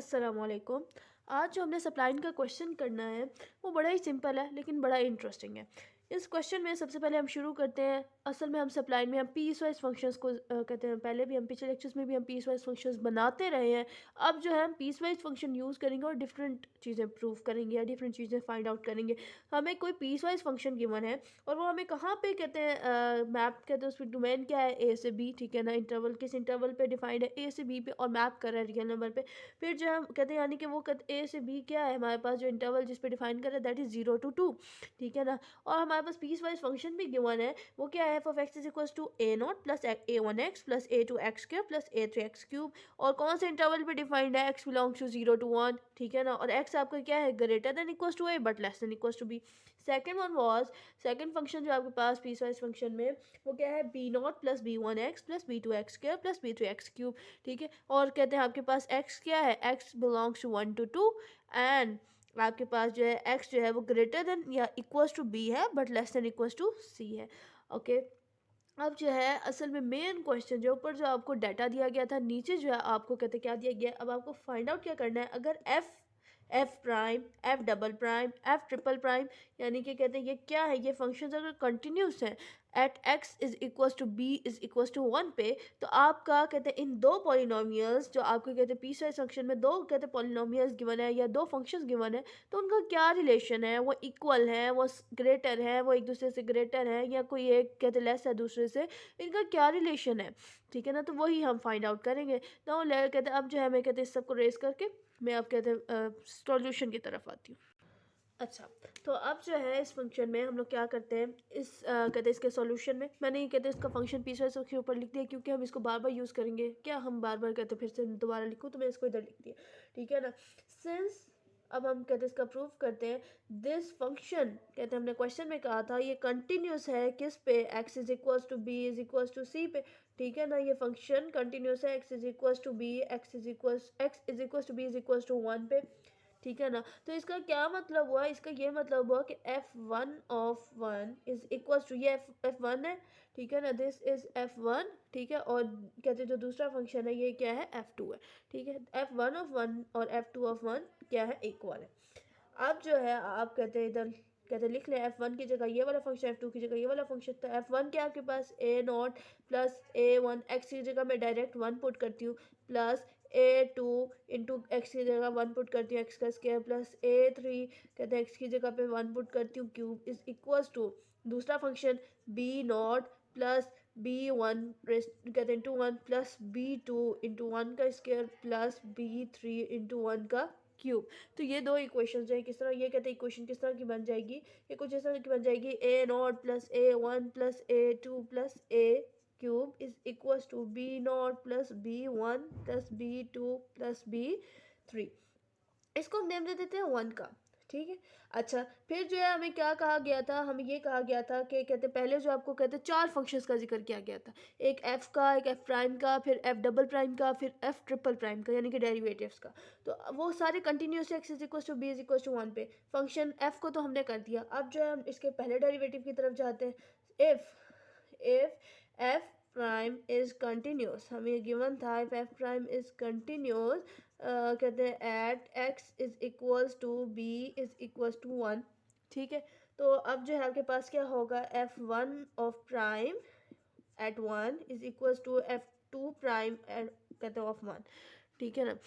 अस्सलामुअलैकुम। आज जो हमने सप्लाइन का क्वेश्चन करना है वो बड़ा ही सिंपल है लेकिन बड़ा इंटरेस्टिंग है। इस क्वेश्चन में सबसे पहले हम शुरू करते हैं। असल में हम सप्लाइन में हम पीस वाइज फंक्शंस को कहते हैं। पहले भी हम पिछले लेक्चर्स में भी हम पीस वाइज फंक्शंस बनाते रहे हैं। अब जो है हम पीस वाइज फंक्शन यूज़ करेंगे और डिफरेंट चीज़ें प्रूव करेंगे या डिफरेंट चीज़ें फाइंड आउट करेंगे। हमें कोई पीस वाइज फंक्शन गिवन है और वो हमें कहाँ पे कहते हैं मैप कहते हैं। उसमें डोमेन क्या है, ए से बी, ठीक है ना। इंटरवल किस इंटरवल पे डिफाइंड है, ए से बी पे, और मैप कर रहा है रियल नंबर पे। फिर जो हम कहते हैं यानी कि वो कहते ए से बी क्या है हमारे पास, जो इंटरवल जिस पे डिफाइन कर रहा है दैट इज़ 0 to 2, ठीक है ना। और हमारे पास पीस वाइज फंक्शन भी गिवन है, वो क्या है, f of x is equals to a not plus a one x plus a two x square plus a three x cube. और कौन से इंटरवल पे डिफाइंड है, एक्स बिलोंग्स टू 0 to 1, ठीक है ना। और एक्स आपका क्या है, greater than equals to a but less than equals to b. Second one was, second function जो आपके पास पीस वाइज फंक्शन में, वो क्या है, b naught plus b one x plus b two x square plus b three x cube, ठीक है। और कहते हैं आपके पास x क्या है, x belongs to 1 to 2 and आपके पास जो है x जो है वो ग्रेटर देन या इक्वल्स टू b है but less than equals to c है। ओके, अब जो है असल में मेन क्वेश्चन जो ऊपर जो आपको डाटा दिया गया था, नीचे जो है आपको कहते क्या दिया गया है। अब आपको फाइंड आउट क्या करना है, अगर F prime, F double prime, F triple prime, यानी कि कहते हैं ये क्या है, ये फंक्शंस अगर कंटिन्यूस हैं at x is equals to b is equals to 1 पे, तो आपका कहते हैं इन दो पॉलिनोमियल्स जो आपको कहते हैं पीस वाइज फंक्शन में दो कहते हैं पॉलिनोमियल्स गिवन है या दो फंक्शंस गिवन है, तो उनका क्या रिलेशन है, वो इक्वल है, वो ग्रेटर है, वो एक दूसरे से ग्रेटर है, या कोई एक कहते हैं लेस है दूसरे से, इनका क्या रिलेशन है, ठीक है ना। तो वही हम फाइंड आउट करेंगे ना। कहते हैं अब जो है मैं कहते हैं इस सबको रेस करके मैं अब कहते हैं सॉल्यूशन की तरफ आती हूँ। अच्छा, तो अब जो है इस फंक्शन में हम लोग क्या करते हैं, इस कहते हैं इसके सॉल्यूशन में मैंने ये कहते हैं इसका फंक्शन पीस वाइज के ऊपर लिख दिया, क्योंकि हम इसको बार बार यूज़ करेंगे। क्या हम बार बार कहते हैं फिर से दोबारा लिखूँ, तो मैं इसको इधर लिख दिया, ठीक है ना। सिंस अब हम कहते हैं इसका प्रूफ करते हैं। दिस फंक्शन कहते हैं हमने क्वेश्चन में कहा था ये कंटिन्यूस है किस पे, x is equals to b is equals to c पे, ठीक है ना। ये फंक्शन कंटिन्यूस है, x is equals to b, x is equals to b is equals to 1 पे, ठीक है ना। तो इसका क्या मतलब हुआ, इसका ये मतलब हुआ कि f1 इज इक्वल्स टू, ये f1 है, ठीक है ना, दिस इज f1, ठीक है। और कहते हैं जो दूसरा फंक्शन है ये क्या है, f2 है, ठीक है। f1 और f2 क्या है, इक्वल है। अब जो है आप कहते हैं इधर कहते लिख लें f1 की जगह ये वाला फंक्शन, f2 की जगह ये वाला फंक्शन। तो f1 क्या आपके पास a not plus a1, x की जगह मैं डायरेक्ट 1 पुट करती हूँ, प्लस a2 इंटू एक्स की जगह 1 पुट करती हूँ, एक्स का स्क्वायर, प्लस a3 कहते हैं एक्स की जगह पे 1 पुट करती हूँ, क्यूब, इज इक्वल्स टू दूसरा function b nought plus b1 कहते हैं इंटू 1 प्लस b2 इंटू 1 का स्क्वायर प्लस b3 इंटू 1 का क्यूब। तो ये दो इक्वेशन जो है किस तरह, ये कहते हैं इक्वेशन किस तरह की बन जाएगी, ये कुछ इस तरह की बन जाएगी, a not plus a1 plus a2 plus a cube is equals to b nought plus b1 plus b2 plus b3। इसको हम नेम दे देते हैं 1 का, ठीक है। अच्छा, फिर जो है हमें क्या कहा गया था, हमें ये कहा गया था कि कहते पहले जो आपको कहते चार फंक्शंस का जिक्र किया गया था, एक एफ का, एक एफ प्राइम का, फिर एफ डबल प्राइम का, फिर एफ ट्रिपल प्राइम का, यानी कि डेरिवेटिव्स का। तो वो सारे continuous, x is equal to b is equal to 1 पे। फंक्शन एफ को तो हमने कर दिया। अब जो है हम इसके पहले डेरिवेटिव की तरफ जाते हैं। If f prime is continuous, हमें गिवन था if f prime is continuous, कहते हैं at x is equals to b is equals to 1, ठीक है। तो अब जो है आपके पास क्या होगा, f1 of prime at 1 is equals to f2 prime at कहते हैं ऑफ 1, ठीक है ना।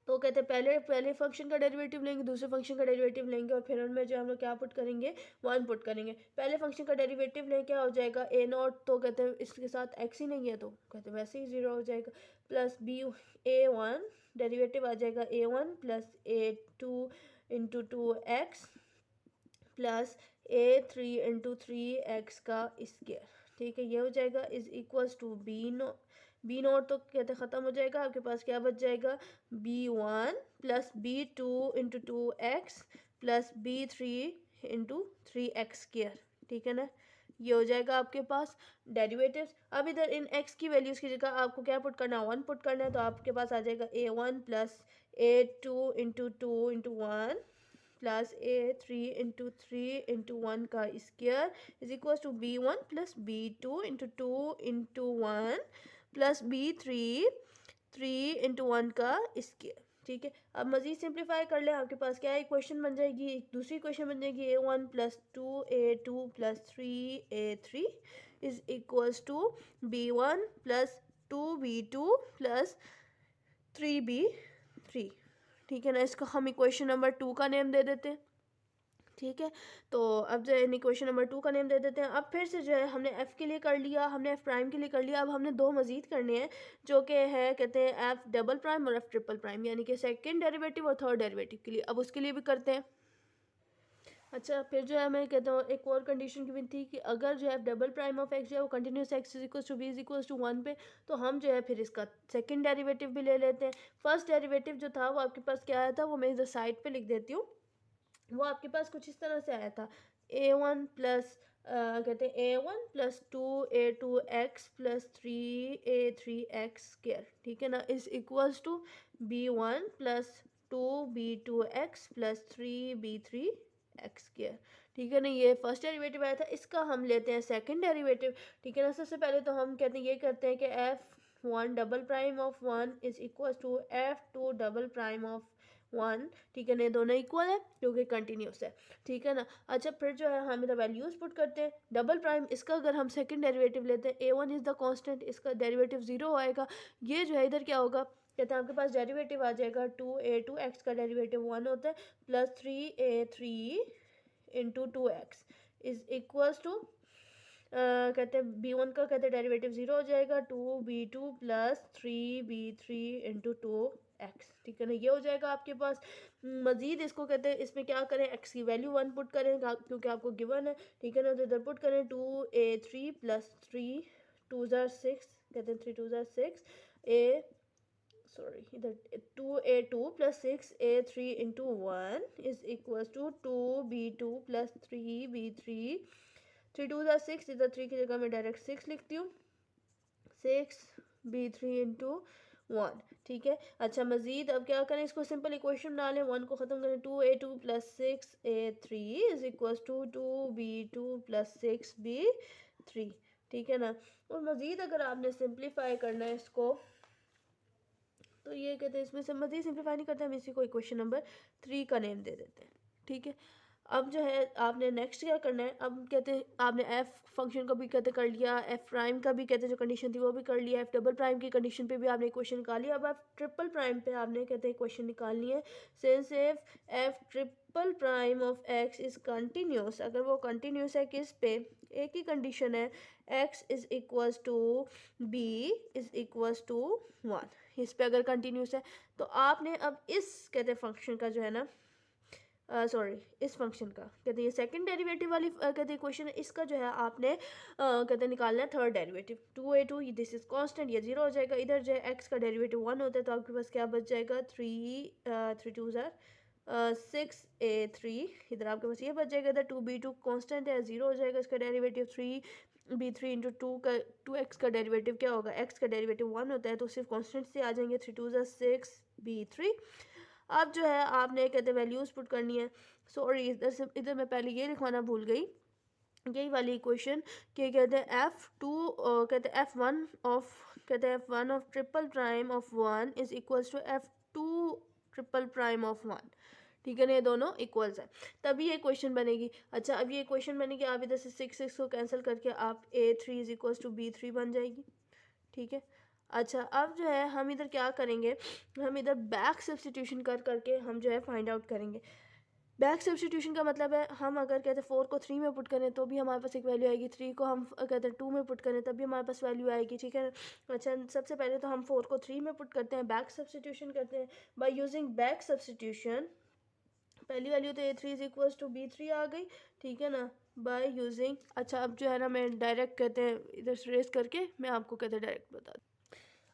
तो कहते हैं पहले पहले फंक्शन का डेरिवेटिव लेंगे, दूसरे फंक्शन का डेरिवेटिव लेंगे, और फिर उनमें जो हम लोग क्या पुट करेंगे, 1 पुट करेंगे। पहले फंक्शन का डेरिवेटिव लें क्या हो जाएगा, ए नॉट, तो कहते हैं इसके साथ एक्स ही नहीं है तो कहते हैं वैसे ही 0 हो जाएगा, प्लस a1 डेरिवेटिव आ जाएगा a1 plus a2 into 2x plus a3 into 3x का स्क्वायर, ठीक है। ये हो जाएगा is equals to b naught तो कहते ख़त्म हो जाएगा, आपके पास क्या बच जाएगा, b1 plus b2 into 2x plus b3 into 3x square, ठीक है ना। ये हो जाएगा आपके पास डेरिवेटिव्स। अब इधर इन x की वैल्यूज़ की जगह आपको क्या पुट करना है, 1 पुट करना है, तो आपके पास आ जाएगा a1 plus a2 into 2 into 1 plus a3 into 3 into 1 का square is equal to b1 plus b2 into 2 into 1 plus b3 3 into 1 का स्क्वायर, ठीक है, अब मज़ीद सिंप्लीफाई कर लें, आपके पास क्या है, इक्वेशन बन जाएगी, एक दूसरी इक्वेशन बन जाएगी A1 plus 2A2 plus 3A3 is equals to B1 plus 2B2 plus 3B3। ठीक है ना, इसको हम इक्वेशन नंबर 2 का नेम दे देते हैं। ठीक है, तो अब जो है इक्वेशन नंबर 2 का नेम दे देते हैं। अब फिर से जो है हमने एफ़ के लिए कर लिया, हमने एफ़ प्राइम के लिए कर लिया, अब हमने दो मज़ीद करने हैं जो कि है कहते हैं एफ़ डबल प्राइम और एफ़ ट्रिपल प्राइम, यानी कि सेकंड डेरिवेटिव और थर्ड डेरिवेटिव के लिए। अब उसके लिए भी करते हैं। अच्छा, फिर जो है मैं कहता हूँ एक और कंडीशन की भी थी कि अगर जो है डबल प्राइम ऑफ एक्स जो है वो continuous x is equal to b is equal to 1 पे, तो हम जो है फिर इसका सेकंड डेरिवेटिव भी ले लेते हैं। फर्स्ट डेरिवेटिव जो था वो आपके पास क्या आया था, वो मैं इधर साइड पे लिख देती हूँ। वो आपके पास कुछ इस तरह से आया था, A1 प्लस कहते हैं A1 plus 2A2x plus 3A3x square, ठीक है ना, is equals to B1 plus 2B2x plus 3B3x square. ठीक है ना, ये फर्स्ट डेरिवेटिव आया था, इसका हम लेते हैं सेकंड डेरिवेटिव। ठीक है ना, सबसे पहले तो हम कहते हैं ये करते हैं कि F1 double prime of 1 is equal to F2 double prime of 1। ठीक है ना, ये दोनों इक्वल है क्योंकि कंटिन्यूस है। ठीक है ना, अच्छा फिर जो है हम इधर वैल्यूज पुट करते हैं। डबल प्राइम इसका अगर हम सेकंड डेरिवेटिव लेते हैं, A1 इज द कांस्टेंट, इसका डेरिवेटिव 0 आएगा। ये जो है इधर क्या होगा, कहते हैं आपके पास डेरिवेटिव आ जाएगा 2A2x का डेरिवेटिव 1 होता है plus 3A3 into 2x is equals to कहते हैं B1 का कहते हैं डेरिवेटिव 0 हो जाएगा 2B2 plus 3B3 into 2x। ठीक है ना, ये हो जाएगा आपके पास। मज़ीद इसको कहते हैं इसमें क्या करें, x की वैल्यू 1 पुट करें क्योंकि आपको गिवन है। ठीक है ना, तो इधर पुट करें 2A3 प्लस 3 2 6 कहते हैं 3 2 6 ए सॉरी इधर 2A2 plus 6A3 into 1 is equal to 2B2 plus 3B3 3 2 6, इधर 3 की जगह मैं डायरेक्ट 6 लिखती हूँ, 6B3 इंटू 1। ठीक है, अच्छा मज़ीद अब क्या करें, इसको सिंपल इक्वेशन बना लें, 1 को ख़त्म करें, 2A2 plus 6A3 is equal to 2B2 plus 6B3। ठीक है ना, और मज़ीद अगर आपने सिंप्लीफाई करना है इसको, तो ये कहते हैं इसमें से मज़ीद सिंप्लीफाई नहीं करते, हम इसी को इक्वेशन नंबर 3 का नेम दे देते हैं। ठीक है, अब जो है आपने नेक्स्ट क्या करना है, अब कहते हैं आपने एफ फंक्शन को भी कहते कर लिया, एफ प्राइम का भी कहते जो कंडीशन थी वो भी कर लिया, एफ डबल प्राइम की कंडीशन पे भी आपने इक्वेशन निकाल लिया। अब एफ ट्रिपल प्राइम पे आपने कहते हैं इक्वेशन निकालनी है। Since f triple prime of x is continuous, अगर वो कंटिन्यूस है किस पे, एक ही कंडीशन है, x is equals to b is equals to 1, इस पे अगर कंटिन्यूस है तो आपने अब इस कहते फंक्शन का जो है ना सॉरी इस फंक्शन का कहते हैं ये सेकंड डेरिवेटिव वाली कहते हैं इक्वेशन है, इसका जो है आपने कहते हैं निकालना है third derivative. 2A2 this is constant, ये 0 हो जाएगा, इधर जो है एक्स का डेरिवेटिव 1 होता है, तो आपके पास क्या बच जाएगा 6A3, इधर आपके पास ये बच जाएगा, इधर 2B2 कांस्टेंट है 0 हो जाएगा, इसका डेरिवेटिव 3B3 इंटू 2x का डेरिवेटिव क्या होगा, x का डेरिवेटिव 1 होता है, तो सिर्फ कांस्टेंट से आ जाएंगे 3 2 6B3। अब जो है आपने कहते वैल्यूज़ पुट करनी है। सॉरी इधर मैं पहले ये लिखवाना भूल गई, यही वाली इक्वेशन कि कहते हैं F2 कहते हैं F1 ऑफ कहते हैं F1 of triple prime of 1 is equals to F2 triple prime of 1। ठीक है ना, ये दोनों इक्वल्स है, तभी ये क्वेश्चन बनेगी। अच्छा, अब ये क्वेश्चन बनेगी, आप इधर से 6 को कैंसिल करके आप A3 is equals to B3 बन जाएगी। ठीक है, अच्छा अब जो है हम इधर क्या करेंगे, हम इधर बैक सब्सटीट्यूशन कर करके हम जो है फाइंड आउट करेंगे। बैक सब्सटीट्यूशन का मतलब है हम अगर कहते हैं 4 को 3 में पुट करें तो भी हमारे पास एक वैल्यू आएगी, 3 को हम कहते हैं 2 में पुट करें तब भी हमारे पास वैल्यू आएगी। ठीक है, अच्छा सबसे पहले तो हम 4 को 3 में पुट करते हैं, बैक सब्सटीट्यूशन करते हैं। बाय यूजिंग बैक सब्सटीट्यूशन पहली वैल्यू तो A3 is equals to B3 आ गई। ठीक है ना, बाय यूजिंग अच्छा अब जो है ना मैं डायरेक्ट कहते हैं इधर से रेस करके मैं आपको कहते हैं डायरेक्ट बता दूँ।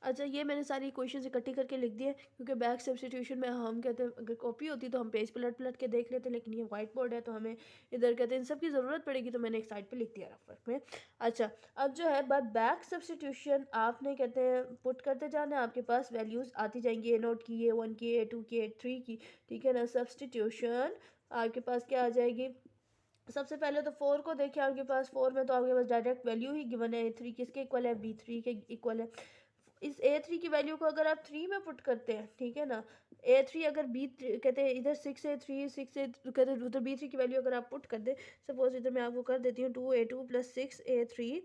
अच्छा, ये मैंने सारी इक्वेशन इकट्ठी करके लिख दी है क्योंकि बैक सब्सटीट्यूशन में हम कहते हैं अगर कॉपी होती तो हम पेज पलट पलट के देख लेते, लेकिन ये वाइट बोर्ड है तो हमें इधर कहते हैं इन सब की ज़रूरत पड़ेगी, तो मैंने एक साइड पे लिख दिया रफ में। अच्छा, अब जो है बात बैक सब्सटीट्यूशन आपने कहते हैं पुट करते जाना है, आपके पास वैल्यूज़ आती जाएंगी A0 की, A1 की, A2 की, A3 की। ठीक है ना, सब्सटीट्यूशन आपके पास क्या आ जाएगी, सबसे पहले तो 4 को देखिए, आपके पास 4 में तो आपके पास डायरेक्ट वैल्यू ही गिवन है, A3 किसके इक्वल है, B3 के इक्वल है। इस A3 की वैल्यू को अगर आप 3 में पुट करते हैं, ठीक है ना, A3 अगर B कहते हैं इधर 6A3 6A कहते हैं उधर B3 की वैल्यू अगर आप पुट कर दें, सपोज इधर मैं आपको कर देती हूँ 2A2 प्लस 6A3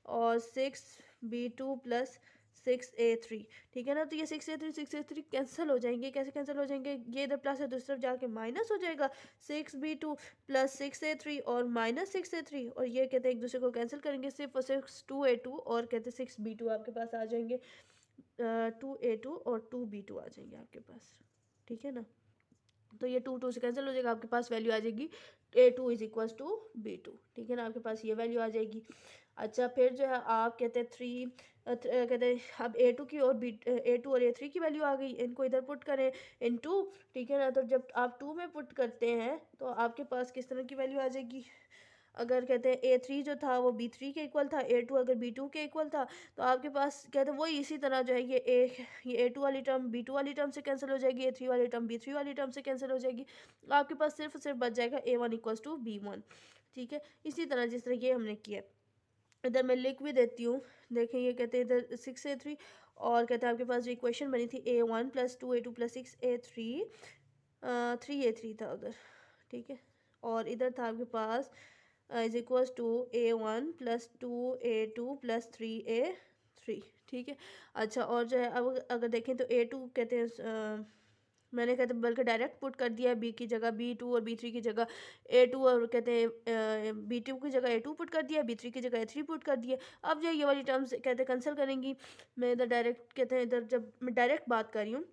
और 6B2 प्लस 6A3, ठीक है ना। तो ये 6A3 कैंसिल हो जाएंगे। कैसे कैंसिल हो जाएंगे, ये इधर प्लस है दूसरी तरफ जाके माइनस हो जाएगा। 6B2 प्लस 6A3 और माइनस 6A3, और ये कहते हैं एक दूसरे को कैंसिल करेंगे, सिर्फ और सिर्फ 2A2 और कहते हैं 6B2 आपके पास आ जाएंगे। 2A2 और 2B2 आ जाएंगे आपके पास, ठीक है ना। तो ये 2 से कैंसिल हो जाएगा, आपके पास वैल्यू आ जाएगी A2 is equals to B2, ठीक है ना, आपके पास ये वैल्यू आ जाएगी। अच्छा, फिर जो है आप कहते हैं कहते हैं अब A2 की और A2 और A3 की वैल्यू आ गई, इनको इधर पुट करें इनटू, ठीक है ना। तो जब आप 2 में पुट करते हैं तो आपके पास किस तरह की वैल्यू आ जाएगी। अगर कहते हैं A3 जो था वो B3 के इक्वल था, A2 अगर B2 के इक्वल था, तो आपके पास कहते हैं वही इसी तरह जो है ये A2 वाली टर्म B2 वाली टर्म से कैंसिल हो जाएगी, A3 वाली टर्म B3 वाली टर्म से कैंसिल हो जाएगी। आपके पास सिर्फ बच जाएगा A1 इक्वल्स टू B1, ठीक है। इसी तरह जिस तरह ये हमने किया, इधर मैं लिख भी देती हूँ। देखें ये कहते हैं इधर 6A3 और कहते हैं आपके पास जो इक्वेशन बनी थी A1 plus 2A2 plus 6A3 3A3 था उधर, ठीक है। और इधर था आपके पास is equals to A1 plus 2A2 plus 3A3, ठीक है। अच्छा, और जो है अब अगर देखें तो A2 कहते हैं मैंने कहते बल्कि डायरेक्ट पुट कर दिया B की जगह B2 और B3 की जगह A2 और कहते हैं B2 की जगह A2 पुट कर दिया, B3 की जगह A3 पुट कर दिया। अब जो ये वाली टर्म्स कहते हैं कैंसिल करेंगी। मैं इधर डायरेक्ट कहते हैं इधर जब मैं डायरेक्ट बात कर रही हूँ,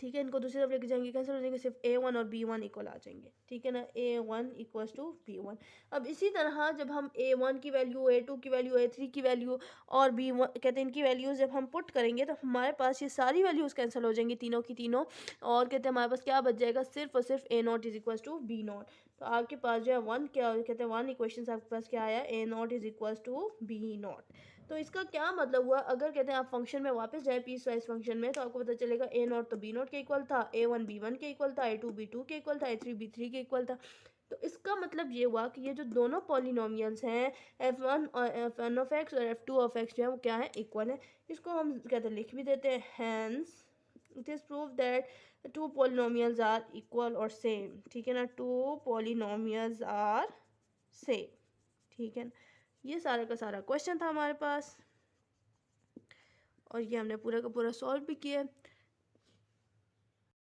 ठीक है, इनको दूसरी तरफ लेके जाएंगे, कैंसिल हो जाएंगे, सिर्फ A1 और B1 इक्वल आ जाएंगे, ठीक है ना, A1 इक्वल्स टू B1। अब इसी तरह जब हम A1 की वैल्यू, A2 की वैल्यू, A3 की वैल्यू और B1 कहते हैं इनकी वैल्यूज़ जब हम पुट करेंगे तो हमारे पास ये सारी वैल्यूज़ कैंसिल हो जाएंगी, तीनों की तीनों, और कहते हैं हमारे पास क्या बच जाएगा, सिर्फ और सिर्फ A0 is equals to B0। तो आपके पास जो है वन क्या कहते हैं वन इक्वेशन आपके पास क्या आया, A0 is equals to B0। तो इसका क्या मतलब हुआ, अगर कहते हैं आप फंक्शन में वापस जाए पीस वाइज फंक्शन में, तो आपको पता चलेगा A0 तो B0 के इक्वल था, A1 B1 के इक्वल था, A2 B2 के इक्वल था, A3 B3 के इक्वल था। तो इसका मतलब ये हुआ कि ये जो दोनों पॉलिनोमियल्स हैं f1 और f1 ऑफ x और f2 ऑफ x जो है वो क्या है, इक्वल है। इसको हम कहते हैं लिख भी देते हैं, hence it is prove that two polynomials are equal और सेम, ठीक है ना, टू पॉलिनोमियल्स आर सेम, ठीक है ना। ये सारा का सारा क्वेश्चन था हमारे पास और ये हमने पूरा का पूरा सॉल्व भी किया है।